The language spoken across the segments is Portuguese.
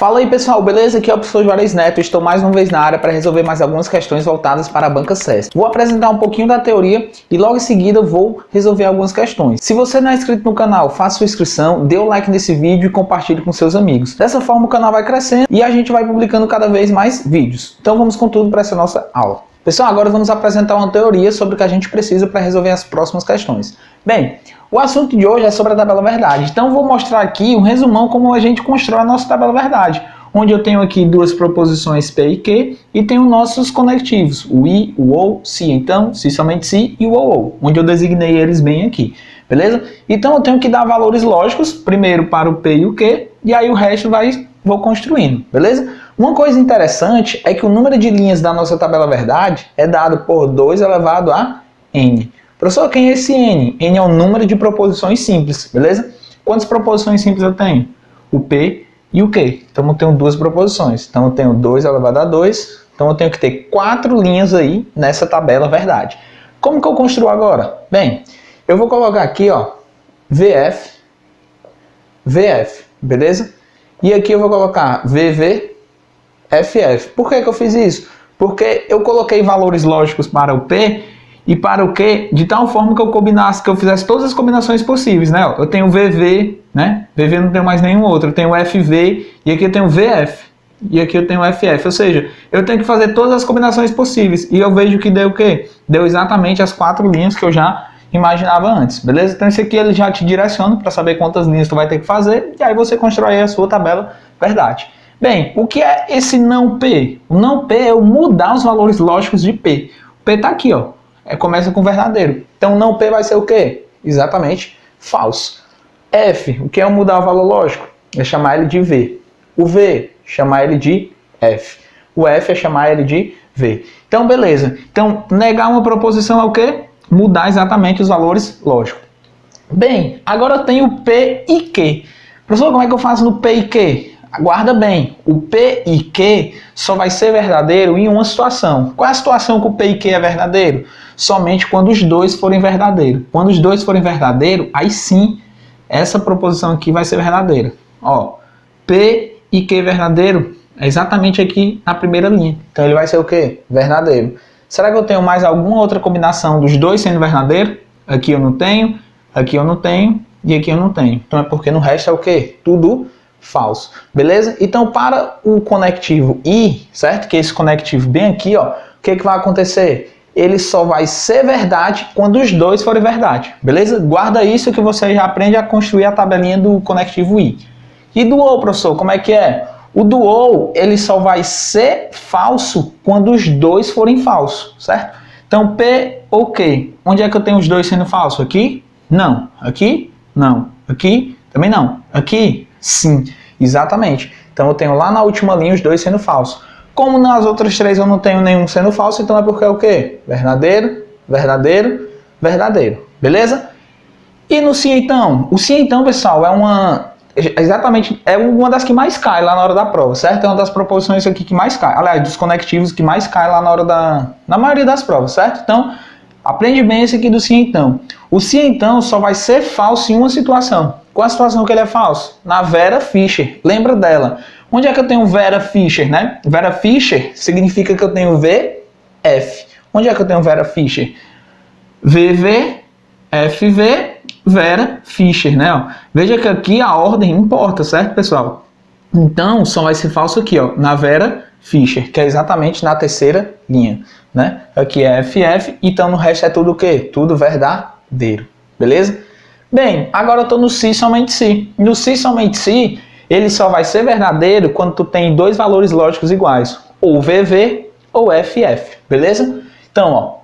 Fala aí pessoal, beleza? Aqui é o professor Juarez Neto, estou mais uma vez na área para resolver mais algumas questões voltadas para a banca CESP. Vou apresentar um pouquinho da teoria e logo em seguida vou resolver algumas questões. Se você não é inscrito no canal, faça sua inscrição, dê o like nesse vídeo e compartilhe com seus amigos. Dessa forma o canal vai crescendo e a gente vai publicando cada vez mais vídeos. Então vamos com tudo para essa nossa aula. Pessoal, agora vamos apresentar uma teoria sobre o que a gente precisa para resolver as próximas questões. Bem, o assunto de hoje é sobre a tabela verdade. Então vou mostrar aqui um resumão como a gente constrói a nossa tabela verdade. Onde eu tenho aqui duas proposições P e Q e tenho nossos conectivos, o I, o OU, se então, se somente se e o OU, onde eu designei eles bem aqui, beleza? Então eu tenho que dar valores lógicos, primeiro para o P e o Q, e aí o resto vou construindo, beleza? Uma coisa interessante é que o número de linhas da nossa tabela verdade é dado por 2 elevado a n. Professor, quem é esse n? N é o número de proposições simples, beleza? Quantas proposições simples eu tenho? O P e o Q. Então eu tenho duas proposições. Então eu tenho 2 elevado a 2. Então eu tenho que ter 4 linhas aí nessa tabela verdade. Como que eu construo agora? Bem, eu vou colocar aqui, ó, VF, VF, beleza? E aqui eu vou colocar VV, FF. Por que eu fiz isso? Porque eu coloquei valores lógicos para o P e para o Q de tal forma que eu fizesse todas as combinações possíveis, né? Eu tenho VV, né? VV não tenho mais nenhum outro. Eu tenho FV e aqui eu tenho VF e aqui eu tenho FF. Ou seja, eu tenho que fazer todas as combinações possíveis e eu vejo que deu o quê? Deu exatamente as 4 linhas que eu já imaginava antes, beleza? Então esse aqui ele já te direciona para saber quantas linhas tu vai ter que fazer e aí você constrói a sua tabela verdade. Bem, o que é esse não P? O não P é eu mudar os valores lógicos de P. O P está aqui, ó. Começa com verdadeiro. Então não P vai ser o quê? Exatamente falso. F, o que é eu mudar o valor lógico? É chamar ele de V. O V, chamar ele de F. O F é chamar ele de V. Então beleza. Então negar uma proposição é o quê? Mudar exatamente os valores lógicos. Bem, agora eu tenho P e Q. Professor, como é que eu faço no P e Q? Guarda bem, o P e Q só vai ser verdadeiro em uma situação. Qual é a situação que o P e Q é verdadeiro? Somente quando os dois forem verdadeiros. Quando os dois forem verdadeiros, aí sim, essa proposição aqui vai ser verdadeira. Ó, P e Q verdadeiro é exatamente aqui na primeira linha. Então ele vai ser o quê? Verdadeiro. Será que eu tenho mais alguma outra combinação dos dois sendo verdadeiro? Aqui eu não tenho, aqui eu não tenho e aqui eu não tenho. Então é porque no resto é o quê? Tudo falso, beleza? Então para o conectivo I, certo? Que é esse conectivo bem aqui, ó, o que vai acontecer? Ele só vai ser verdade quando os dois forem verdade, beleza? Guarda isso que você já aprende a construir a tabelinha do conectivo I. E do OU, professor, como é que é? O do OU, ele só vai ser falso quando os dois forem falsos, certo? Então P ou Q, onde é que eu tenho os dois sendo falsos? Aqui? Não. Aqui? Não. Aqui? Também não. Aqui? Sim, exatamente. Então eu tenho lá na última linha os dois sendo falsos. Como nas outras 3 eu não tenho nenhum sendo falso, então é porque é o quê? Verdadeiro, verdadeiro, verdadeiro. Beleza? E no sim então? O sim então, pessoal, é uma das que mais cai lá na hora da prova, certo? É uma das proposições aqui que mais cai. Aliás, dos conectivos que mais cai lá na hora na maioria das provas, certo? Então, aprende bem esse aqui do sim então. O sim então só vai ser falso em uma situação. Qual a situação que ele é falso? Na Vera Fischer. Lembra dela? Onde é que eu tenho Vera Fischer, né? Vera Fischer significa que eu tenho VF. Onde é que eu tenho Vera Fischer? VV, FV, Vera Fischer, né? Ó, veja que aqui a ordem importa, certo, pessoal? Então, só vai ser falso aqui, ó, na Vera Fischer, que é exatamente na terceira linha, né? Aqui é FF, então no resto é tudo o quê? Tudo verdadeiro, beleza? Bem, agora eu estou no se somente se. No se somente se, ele só vai ser verdadeiro quando tu tem dois valores lógicos iguais, ou VV ou FF, beleza? Então, ó,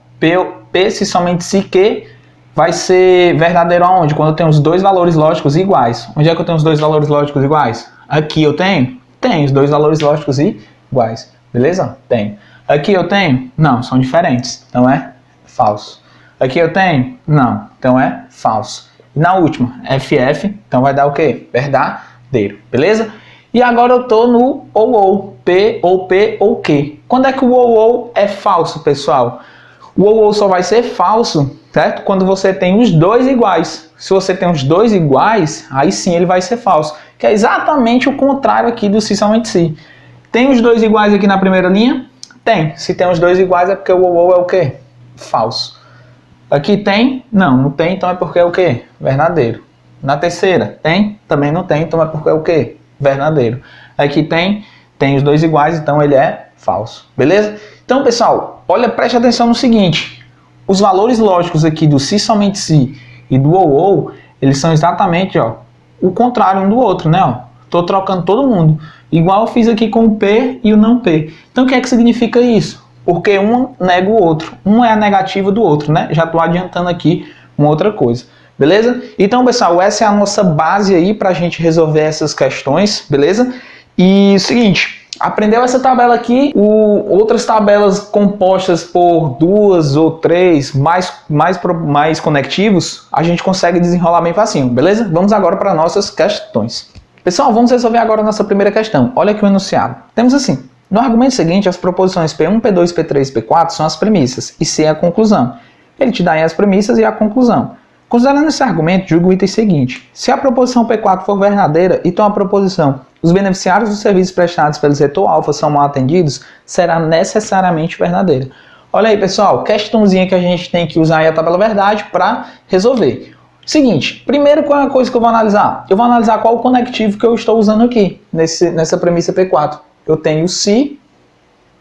P se somente se Q vai ser verdadeiro aonde? Quando eu tenho os dois valores lógicos iguais. Onde é que eu tenho os dois valores lógicos iguais? Aqui eu tenho? Tenho os dois valores lógicos iguais, beleza? Tenho. Aqui eu tenho? Não, são diferentes, então é falso. Aqui eu tenho? Não, então é falso. E na última, FF, então vai dar o quê? Verdadeiro, beleza? E agora eu estou no OU, P ou Q. Quando é que o OU é falso, pessoal? O OU só vai ser falso, certo? Quando você tem os dois iguais. Se você tem os dois iguais, aí sim ele vai ser falso. que é exatamente o contrário aqui do se somente se. Tem os dois iguais aqui na primeira linha? Tem. Se tem os dois iguais é porque o ou é o quê? Falso. Aqui tem? Não tem, então é porque é o quê? Verdadeiro. Na terceira, tem? Também não tem, então é porque é o quê? Verdadeiro. Aqui tem os dois iguais, então ele é falso. Beleza? Então, pessoal, olha, preste atenção no seguinte. Os valores lógicos aqui do se somente se e do ou, eles são exatamente, ó, o contrário um do outro, né? Ó. Tô trocando todo mundo. Igual eu fiz aqui com o P e o não P. Então, o que é que significa isso? Porque um nega o outro. Um é a negativa do outro, né? Já tô adiantando aqui uma outra coisa. Beleza? Então, pessoal, essa é a nossa base aí para a gente resolver essas questões, beleza? E seguinte, aprendeu essa tabela aqui, outras tabelas compostas por duas ou três mais conectivos, a gente consegue desenrolar bem facinho, beleza? Vamos agora para nossas questões. Pessoal, vamos resolver agora a nossa primeira questão. Olha aqui o enunciado. Temos assim, no argumento seguinte, as proposições P1, P2, P3 e P4 são as premissas e C é a conclusão. Ele te dá aí as premissas e a conclusão. Considerando esse argumento, julgue o item seguinte. Se a proposição P4 for verdadeira, então a proposição os beneficiários dos serviços prestados pelo setor alfa são mal atendidos, será necessariamente verdadeira. Olha aí, pessoal, questãozinha que a gente tem que usar aí a tabela verdade para resolver. Seguinte, primeiro qual é a coisa que eu vou analisar? Eu vou analisar qual o conectivo que eu estou usando aqui, nessa premissa P4. Eu tenho o se,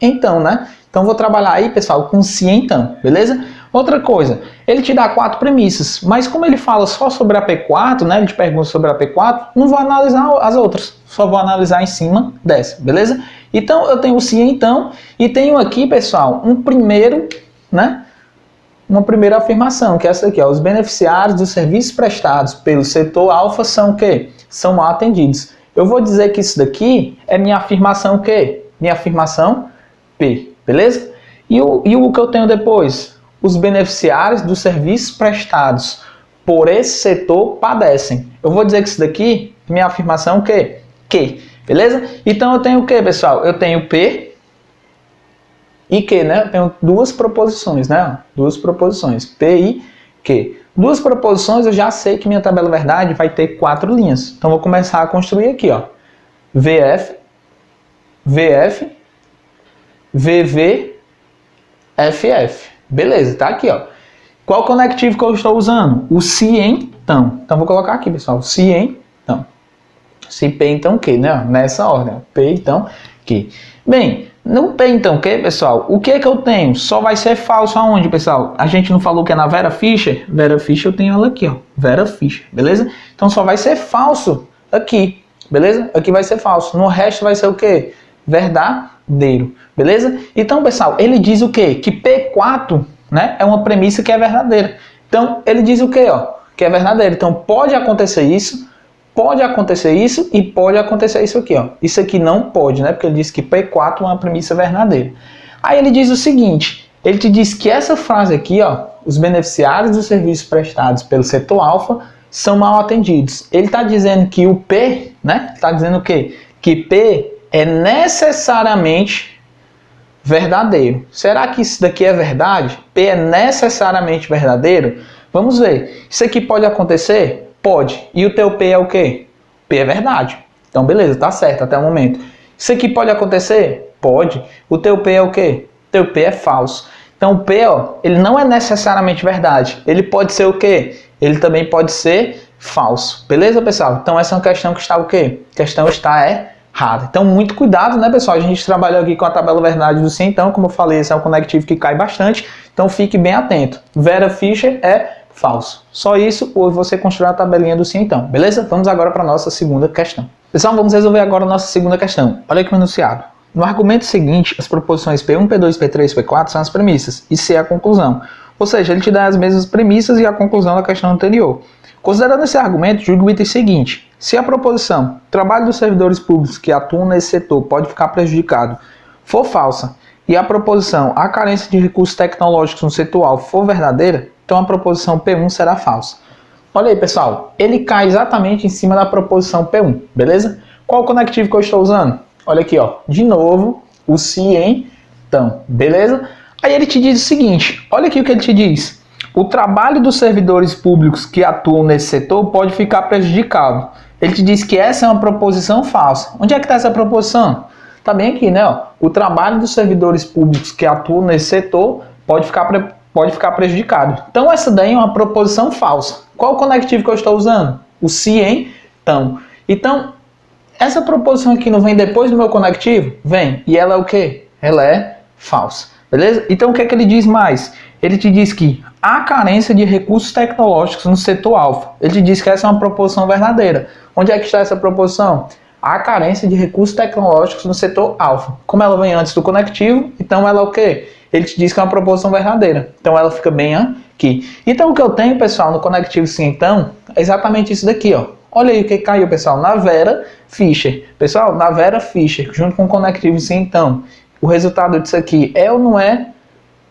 então, né? Então vou trabalhar aí, pessoal, com se então, beleza? Outra coisa, ele te dá 4 premissas, mas como ele fala só sobre a P4, né? Ele te pergunta sobre a P4, não vou analisar as outras, só vou analisar em cima dessa, beleza? Então eu tenho o se então, e tenho aqui, pessoal, um primeiro, né? Uma primeira afirmação, que é essa aqui, ó. Os beneficiários dos serviços prestados pelo setor alfa são o quê? São mal atendidos. Eu vou dizer que isso daqui é minha afirmação o quê? Minha afirmação P, beleza? E o que eu tenho depois? Os beneficiários dos serviços prestados por esse setor padecem. Eu vou dizer que isso daqui é minha afirmação o quê? Que, beleza? Então eu tenho o quê, pessoal? Eu tenho P e Q, né? Eu tenho duas proposições, né? Duas proposições, P e Q. Duas proposições, eu já sei que minha tabela verdade vai ter 4 linhas. Então vou começar a construir aqui, ó. VF, VF, VV, FF. Beleza, tá aqui, ó. Qual conectivo que eu estou usando? O se então. Então vou colocar aqui, pessoal. Se então. Se P então Q, né? Nessa ordem. P então Q. Bem, no P então Q, pessoal, o que é que eu tenho? Só vai ser falso aonde, pessoal? A gente não falou que é na Vera Fischer? Vera Fischer eu tenho ela aqui, ó. Vera Fischer, beleza? Então só vai ser falso aqui, beleza? Aqui vai ser falso. No resto vai ser o quê? Verdadeiro, beleza? Então, pessoal, ele diz o quê? Que P4, né, é uma premissa que é verdadeira. Então, ele diz o quê, ó? Que é verdadeiro. Então, pode acontecer isso e pode acontecer isso aqui, ó. Isso aqui não pode, né? Porque ele diz que P4 é uma premissa verdadeira. Aí ele diz o seguinte, ele te diz que essa frase aqui, ó, os beneficiários dos serviços prestados pelo setor alfa são mal atendidos. Ele está dizendo que o P, né? Está dizendo o quê? Que P é necessariamente verdadeiro. Será que isso daqui é verdade? P é necessariamente verdadeiro? Vamos ver. Isso aqui pode acontecer? Pode. E o teu P é o quê? P é verdade. Então, beleza, tá certo até o momento. Isso aqui pode acontecer? Pode. O teu P é o quê? O teu P é falso. Então, o P, ó, ele não é necessariamente verdade. Ele pode ser o quê? Ele também pode ser falso. Beleza, pessoal? Então, essa é uma questão que está o quê? A questão está errada. Então, muito cuidado, né, pessoal? A gente trabalhou aqui com a tabela verdade do sim, então, como eu falei, esse é um conectivo que cai bastante. Então, fique bem atento. Vera Fischer é falso. Só isso, ou você construir a tabelinha do sim, então. Beleza? Vamos agora para a nossa segunda questão. Pessoal, vamos resolver agora a nossa segunda questão. Olha aqui o enunciado. No argumento seguinte, as proposições P1, P2, P3 e P4 são as premissas, e C é a conclusão. Ou seja, ele te dá as mesmas premissas e a conclusão da questão anterior. Considerando esse argumento, julgue o item seguinte. Se a proposição, trabalho dos servidores públicos que atuam nesse setor pode ficar prejudicado, for falsa, e a proposição, a carência de recursos tecnológicos no setor alvo for verdadeira, então a proposição P1 será falsa. Olha aí, pessoal, ele cai exatamente em cima da proposição P1, beleza? Qual o conectivo que eu estou usando? Olha aqui, ó, de novo, o se então, beleza? Aí ele te diz o seguinte, olha aqui o que ele te diz. O trabalho dos servidores públicos que atuam nesse setor pode ficar prejudicado. Ele te diz que essa é uma proposição falsa. Onde é que está essa proposição? Está bem aqui, né? Ó. O trabalho dos servidores públicos que atuam nesse setor pode ficar prejudicado. Então, essa daí é uma proposição falsa. Qual o conectivo que eu estou usando? O se, então. Então, essa proposição aqui não vem depois do meu conectivo? Vem. E ela é o quê? Ela é falsa. Beleza? Então, o que é que ele diz mais? Ele te diz que há carência de recursos tecnológicos no setor alfa. Ele te diz que essa é uma proposição verdadeira. Onde é que está essa proposição? Há carência de recursos tecnológicos no setor alfa. Como ela vem antes do conectivo, então ela é o quê? Ele te diz que é uma proposição verdadeira. Então ela fica bem aqui. Então o que eu tenho, pessoal, no conectivo sim, então, é exatamente isso daqui, ó. Olha aí o que caiu, pessoal, na Vera Fischer. Pessoal, na Vera Fischer, junto com o conectivo sim, então, o resultado disso aqui é ou não é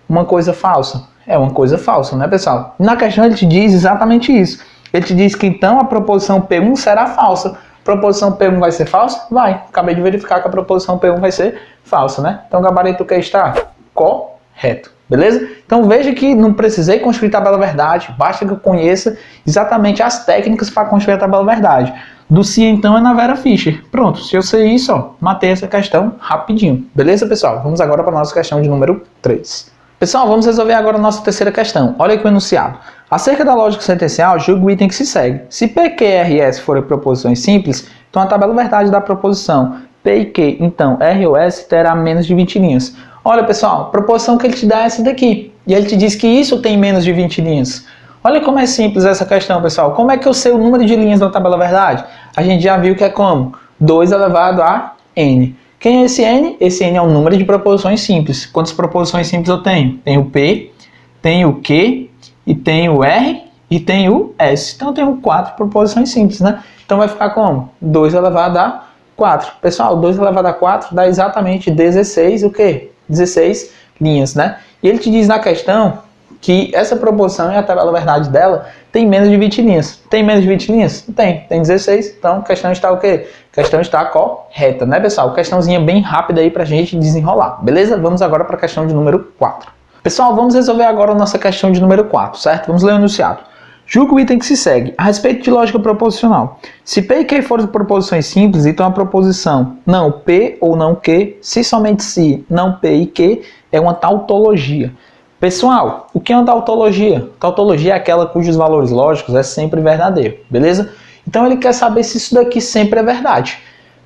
uma coisa falsa? É uma coisa falsa, né, pessoal? Na questão ele te diz exatamente isso. Ele te diz que então a proposição P1 será falsa. A proposição P1 vai ser falsa? Vai. Acabei de verificar que a proposição P1 vai ser falsa, né? Então o gabarito que está correto. Beleza? Então veja que não precisei construir tabela verdade, basta que eu conheça exatamente as técnicas para construir a tabela verdade. Do se então é na Vera Fischer. Pronto, se eu sei isso, ó, matei essa questão rapidinho. Beleza, pessoal? Vamos agora para a nossa questão de número 3. Pessoal, vamos resolver agora a nossa terceira questão. Olha aqui o enunciado. Acerca da lógica sentencial, julgue o item que se segue. Se P, Q, R e S forem proposições simples, então a tabela verdade da proposição P e Q, então R ou S, terá menos de 20 linhas. Olha, pessoal, a proposição que ele te dá é essa daqui. E ele te diz que isso tem menos de 20 linhas. Olha como é simples essa questão, pessoal. Como é que eu sei o número de linhas da tabela verdade? A gente já viu que é como? 2 elevado a n. Quem é esse n? Esse n é um número de proposições simples. Quantas proposições simples eu tenho? Tenho o P, tenho o Q, e tenho o R, e tenho o S. Então eu tenho 4 proposições simples, né? Então vai ficar como? 2 elevado a 4. Pessoal, 2 elevado a 4 dá exatamente 16, o quê? 16 linhas, né? E ele te diz na questão que essa proposição e a tabela verdade dela tem menos de 20 linhas. Tem menos de 20 linhas? Tem 16. Então a questão está o quê? A questão está correta, né, pessoal? Questãozinha bem rápida aí pra gente desenrolar, beleza? Vamos agora para a questão de número 4. Pessoal, vamos resolver agora a nossa questão de número 4, certo? Vamos ler o enunciado. Julgue o item que se segue. A respeito de lógica proposicional. Se P e Q forem proposições simples, então a proposição não P ou não Q, se somente se, não P e Q, é uma tautologia. Pessoal, o que é uma tautologia? Tautologia é aquela cujos valores lógicos é sempre verdadeiro, beleza? Então ele quer saber se isso daqui sempre é verdade.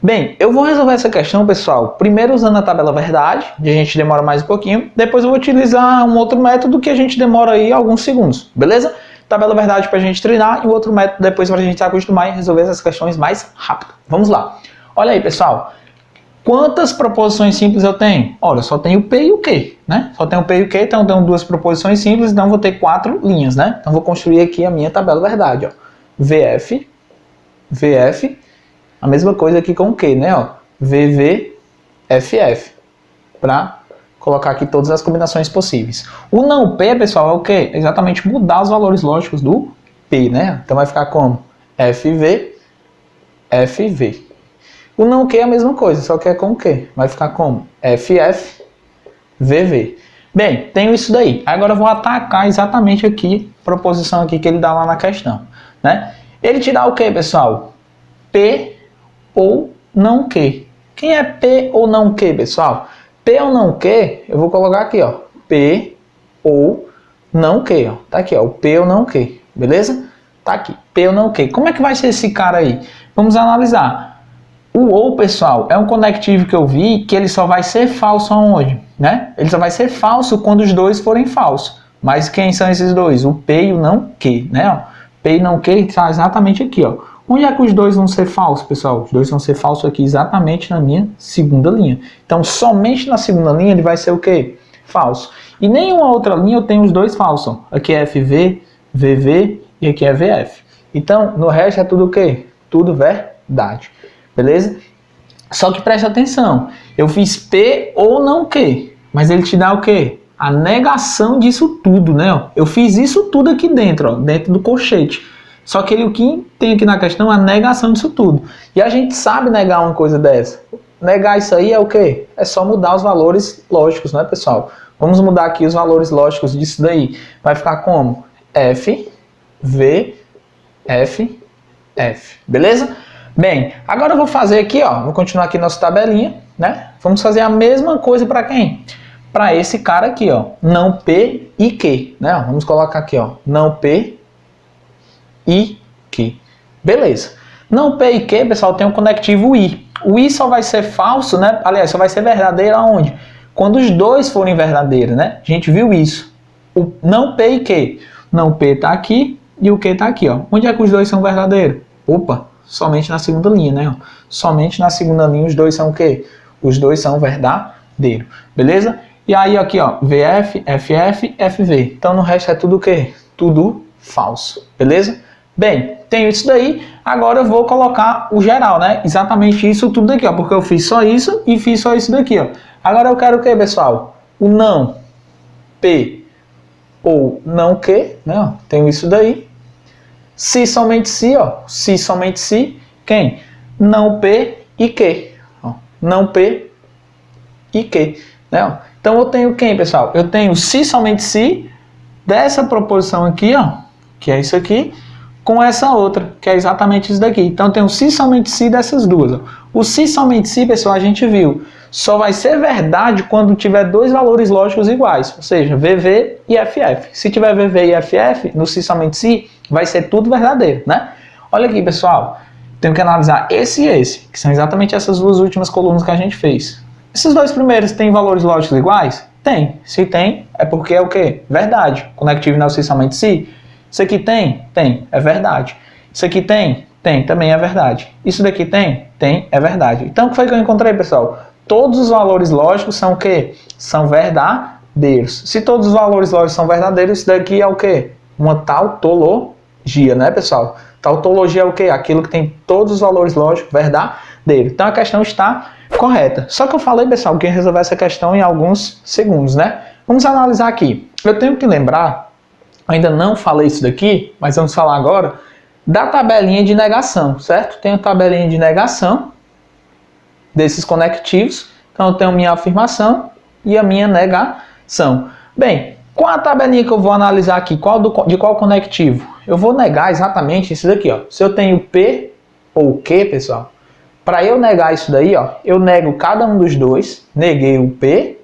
Bem, eu vou resolver essa questão, pessoal, primeiro usando a tabela verdade, que a gente demora mais um pouquinho, depois eu vou utilizar um outro método que a gente demora aí alguns segundos, beleza? Tabela verdade para a gente treinar e o outro método depois para a gente se acostumar e resolver essas questões mais rápido. Vamos lá. Olha aí, pessoal. Quantas proposições simples eu tenho? Olha, só tenho o P e o Q, né? Só tenho o P e o Q, então eu tenho 2 proposições simples, então eu vou ter 4 linhas, né? Então eu vou construir aqui a minha tabela verdade, ó. VF, VF, a mesma coisa aqui com o Q, né? Ó. VV, FF, para colocar aqui todas as combinações possíveis. O não P, pessoal, é o quê? É exatamente mudar os valores lógicos do P, né? Então vai ficar como? FV, FV. O não Q é a mesma coisa, só que é com o Q. Vai ficar como? FF, VV. Bem, tenho isso daí. Agora eu vou atacar exatamente aqui, a proposição aqui que ele dá lá na questão, né? Ele te dá o quê, pessoal? P ou não Q. Quem é P ou não Q, pessoal? P ou não Q, eu vou colocar aqui, ó. P ou não Q, ó. Tá aqui, ó. O P ou não Q, beleza? Tá aqui. P ou não Q. Como é que vai ser esse cara aí? Vamos analisar. O ou, pessoal, é um conectivo que eu vi que ele só vai ser falso aonde, né? Ele só vai ser falso quando os dois forem falsos. Mas quem são esses dois? O P e o não Q, né? Ó. P e não Q está exatamente aqui, ó. Onde é que os dois vão ser falsos, pessoal? Os dois vão ser falsos aqui exatamente na minha segunda linha. Então, somente na segunda linha ele vai ser o quê? Falso. E nenhuma outra linha eu tenho os dois falsos. Ó. Aqui é FV, VV e aqui é VF. Então, no resto é tudo o quê? Tudo verdade. Beleza? Só que preste atenção. Eu fiz P ou não Q. Mas ele te dá o quê? A negação disso tudo, né? Ó. Eu fiz isso tudo aqui dentro, ó, dentro do colchete. Só que o que tem aqui na questão é a negação disso tudo. E a gente sabe negar uma coisa dessa. Negar isso aí é o quê? É só mudar os valores lógicos, né, pessoal? Vamos mudar aqui os valores lógicos disso daí. Vai ficar como? F, V, F, F. Beleza? Bem, agora eu vou fazer aqui, ó, vou continuar aqui nossa tabelinha, né? Vamos fazer a mesma coisa para quem? Para esse cara aqui, ó, não P e Q, né? Vamos colocar aqui, ó, não P e Q. Beleza. Não P e Q, pessoal, tem um conectivo I. O I só vai ser falso, né? Aliás, só vai ser verdadeiro aonde? Quando os dois forem verdadeiros, né? A gente viu isso. O não P e Q. Não P tá aqui e o Q tá aqui, ó. Onde é que os dois são verdadeiros? Opa, somente na segunda linha, né? Somente na segunda linha os dois são o quê? Os dois são verdadeiros, beleza? E aí aqui, ó, VF, FF, FV. Então no resto é tudo o quê? Tudo falso, beleza? Bem, tenho isso daí, agora eu vou colocar o geral, né? Exatamente isso tudo aqui, ó, porque eu fiz só isso e fiz só isso daqui, ó. Agora eu quero o quê, pessoal? O não P ou não Q, né? Ó, tenho isso daí. Se somente se, ó, se somente se, quem? Não P e Q, ó, não P e Q, né? Ó. Então eu tenho quem, pessoal? Eu tenho se somente se dessa proposição aqui, ó, que é isso aqui, com essa outra, que é exatamente isso daqui. Então tem o se somente se dessas duas. Ó. O se somente se, pessoal, a gente viu, só vai ser verdade quando tiver dois valores lógicos iguais, ou seja, VV e FF. Se tiver VV e FF, no se somente se, vai ser tudo verdadeiro, né? Olha aqui, pessoal, tenho que analisar esse e esse, que são exatamente essas duas últimas colunas que a gente fez. Esses dois primeiros têm valores lógicos iguais? Tem. Se tem, é porque é o quê? Verdade. Conectivo não se somente se. Isso aqui tem? Tem. É verdade. Isso aqui tem? Tem. Também é verdade. Isso daqui tem? Tem. É verdade. Então, o que foi que eu encontrei, pessoal? Todos os valores lógicos são o quê? São verdadeiros. Se todos os valores lógicos são verdadeiros, isso daqui é o quê? Uma tautologia, né, pessoal? Tautologia é o quê? Aquilo que tem todos os valores lógicos verdadeiros. Então, a questão está correta. Só que eu falei, pessoal, que ia resolver essa questão em alguns segundos, né? Vamos analisar aqui. Eu tenho que lembrar, ainda não falei isso daqui, mas vamos falar agora, da tabelinha de negação, certo? Tem a tabelinha de negação desses conectivos. Então eu tenho minha afirmação e a minha negação. Bem, qual a tabelinha que eu vou analisar aqui? De qual conectivo? Eu vou negar exatamente isso daqui, ó. Se eu tenho P ou Q, pessoal, para eu negar isso daí, ó, eu nego cada um dos dois, neguei o P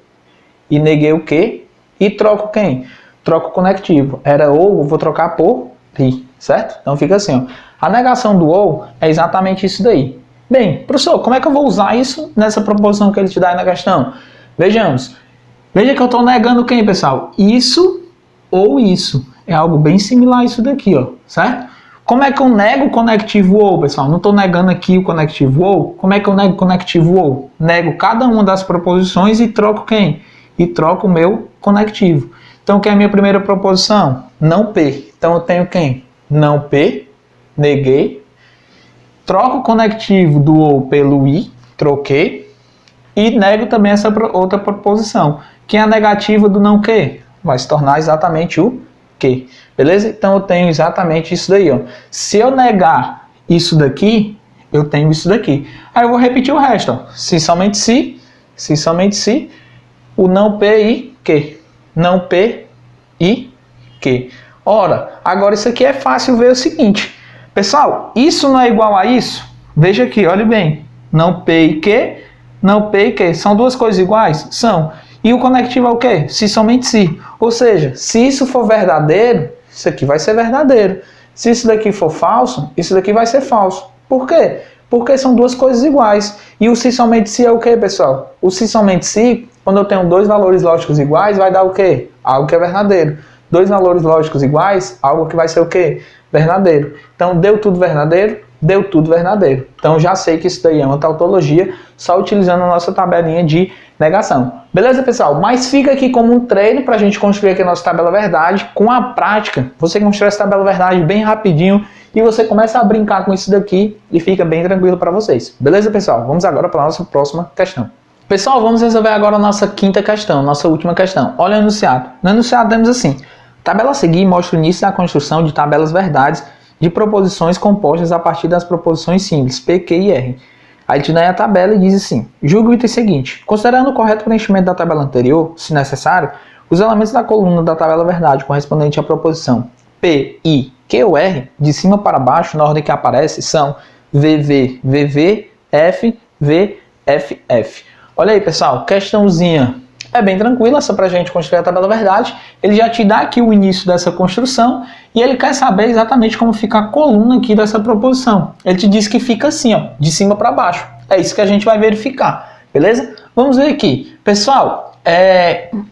e neguei o Q e troco quem? Troco o conectivo. Era ou, eu vou trocar por I, certo? Então fica assim, ó. A negação do ou é exatamente isso daí. Bem, professor, como é que eu vou usar isso nessa proposição que ele te dá aí na questão? Vejamos. Veja que eu estou negando quem, pessoal? Isso ou isso. É algo bem similar a isso daqui, ó, certo? Como é que eu nego o conectivo ou, pessoal? Não estou negando aqui o conectivo ou. Como é que eu nego o conectivo ou? Nego cada uma das proposições e troco quem? E troco o meu conectivo. Então, quem é a minha primeira proposição? Não P. Então, eu tenho quem? Não P, neguei. Troco o conectivo do ou pelo I, troquei. E nego também essa outra proposição, que é a negativa do não Q. Vai se tornar exatamente o Q. Beleza? Então eu tenho exatamente isso daí, ó. Se eu negar isso daqui, eu tenho isso daqui. Aí eu vou repetir o resto, ó. Se somente se, o não P e Q. Não P e Q. Ora, agora isso aqui é fácil ver o seguinte. Pessoal, isso não é igual a isso? Veja aqui, olhe bem. Não P e Q, não P e Q. São duas coisas iguais? São. E o conectivo é o quê? Se somente se. Ou seja, se isso for verdadeiro, isso aqui vai ser verdadeiro. Se isso daqui for falso, isso daqui vai ser falso. Por quê? Porque são duas coisas iguais. E o se somente se é o quê, pessoal? O se somente se, quando eu tenho dois valores lógicos iguais, vai dar o quê? Algo que é verdadeiro. Dois valores lógicos iguais, algo que vai ser o quê? Verdadeiro. Então, deu tudo verdadeiro? Deu tudo verdadeiro. Então, já sei que isso daí é uma tautologia, só utilizando a nossa tabelinha de negação. Beleza, pessoal? Mas fica aqui como um treino para a gente construir aqui a nossa tabela verdade. Com a prática, você constrói essa tabela verdade bem rapidinho e você começa a brincar com isso daqui e fica bem tranquilo para vocês. Beleza, pessoal? Vamos agora para a nossa próxima questão. Pessoal, vamos resolver agora a nossa quinta questão, nossa última questão. Olha o enunciado. No enunciado temos assim: tabela a seguir mostra o início da construção de tabelas verdades de proposições compostas a partir das proposições simples, P, Q e R. Aí ele te dá a tabela e diz assim: julgue o item seguinte. Considerando o correto preenchimento da tabela anterior, se necessário, os elementos da coluna da tabela verdade correspondente à proposição P, I, Q ou R, de cima para baixo, na ordem que aparece, são VV, VV, F, V, F, F. Olha aí, pessoal, questãozinha é bem tranquila, só para a gente construir a tabela verdade. Ele já te dá aqui o início dessa construção e ele quer saber exatamente como fica a coluna aqui dessa proposição. Ele te diz que fica assim, ó, de cima para baixo. É isso que a gente vai verificar, beleza? Vamos ver aqui. Pessoal,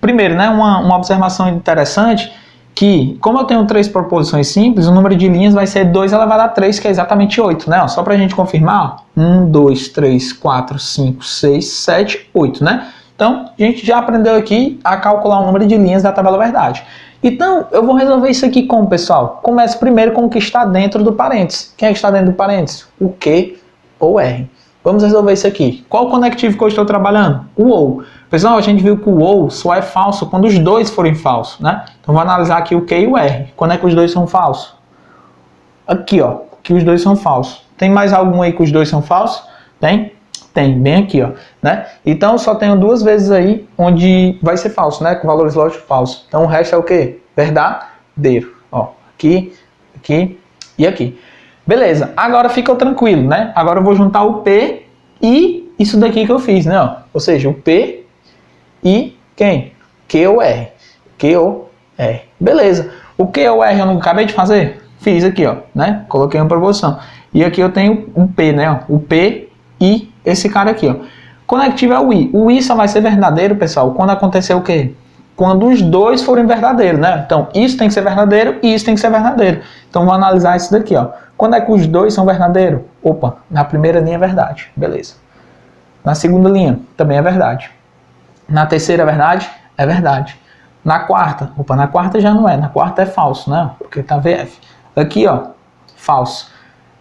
primeiro, né, uma observação interessante, que como eu tenho 3 proposições simples, o número de linhas vai ser 2 elevado a 3, que é exatamente 8, né? Ó, só para a gente confirmar, ó, 1, 2, 3, 4, 5, 6, 7, 8, né? Então, a gente já aprendeu aqui a calcular o número de linhas da tabela verdade. Então, eu vou resolver isso aqui como, pessoal? Começo primeiro com o que está dentro do parênteses. Quem é que está dentro do parênteses? O Q ou R. Vamos resolver isso aqui. Qual conectivo que eu estou trabalhando? O OU. Pessoal, a gente viu que o OU só é falso quando os dois forem falsos, né? Então, vou analisar aqui o Q e o R. Quando é que os dois são falsos? Aqui, ó. Que os dois são falsos. Tem mais algum aí que os dois são falsos? Tem? Tem, bem aqui, ó, né? Então, só tenho 2 vezes aí onde vai ser falso, né? Com valores lógicos falsos. Então, o resto é o quê? Verdadeiro. Ó, aqui, aqui e aqui. Beleza, agora fica tranquilo, né? Agora eu vou juntar o P e isso daqui que eu fiz, né? Ó. Ou seja, o P e quem? Q ou R. Q ou R. Beleza. O Q ou R eu não acabei de fazer? Fiz aqui, ó, né? Coloquei uma proposição. E aqui eu tenho um P, né? Ó. O P e esse cara aqui, ó. Conectivo é o I. O I só vai ser verdadeiro, pessoal, quando acontecer o quê? Quando os dois forem verdadeiros, né? Então, isso tem que ser verdadeiro e isso tem que ser verdadeiro. Então, vou analisar isso daqui, ó. Quando é que os dois são verdadeiros? Opa, na primeira linha é verdade. Beleza. Na segunda linha, também é verdade. Na terceira é verdade? É verdade. Na quarta, opa, na quarta já não é. Na quarta é falso, né? Porque tá VF. Aqui, ó, falso.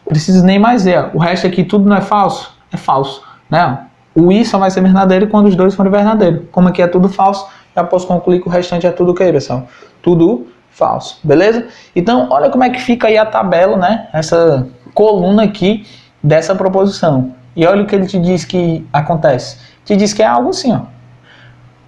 Preciso nem mais ver, ó. O resto aqui tudo não é falso? É falso, né? O I só vai ser verdadeiro quando os dois forem verdadeiros. Como aqui é tudo falso, já posso concluir que o restante é tudo o que, pessoal? Tudo falso, beleza? Então, olha como é que fica aí a tabela, né? Essa coluna aqui dessa proposição. E olha o que ele te diz que acontece. Te diz que é algo assim, ó.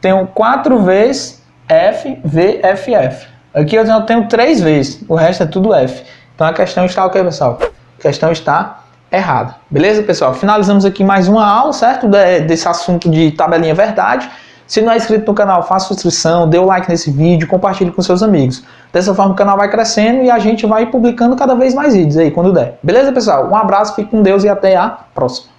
Tenho 4 vezes F, V, F, F. Aqui eu tenho 3 vezes, o resto é tudo F. Então a questão está o que, pessoal? A questão está errada. Beleza, pessoal? Finalizamos aqui mais uma aula, certo? Desse assunto de tabelinha verdade. Se não é inscrito no canal, faça sua inscrição, dê o like nesse vídeo, compartilhe com seus amigos. Dessa forma o canal vai crescendo e a gente vai publicando cada vez mais vídeos aí quando der. Beleza, pessoal? Um abraço, fique com Deus e até a próxima.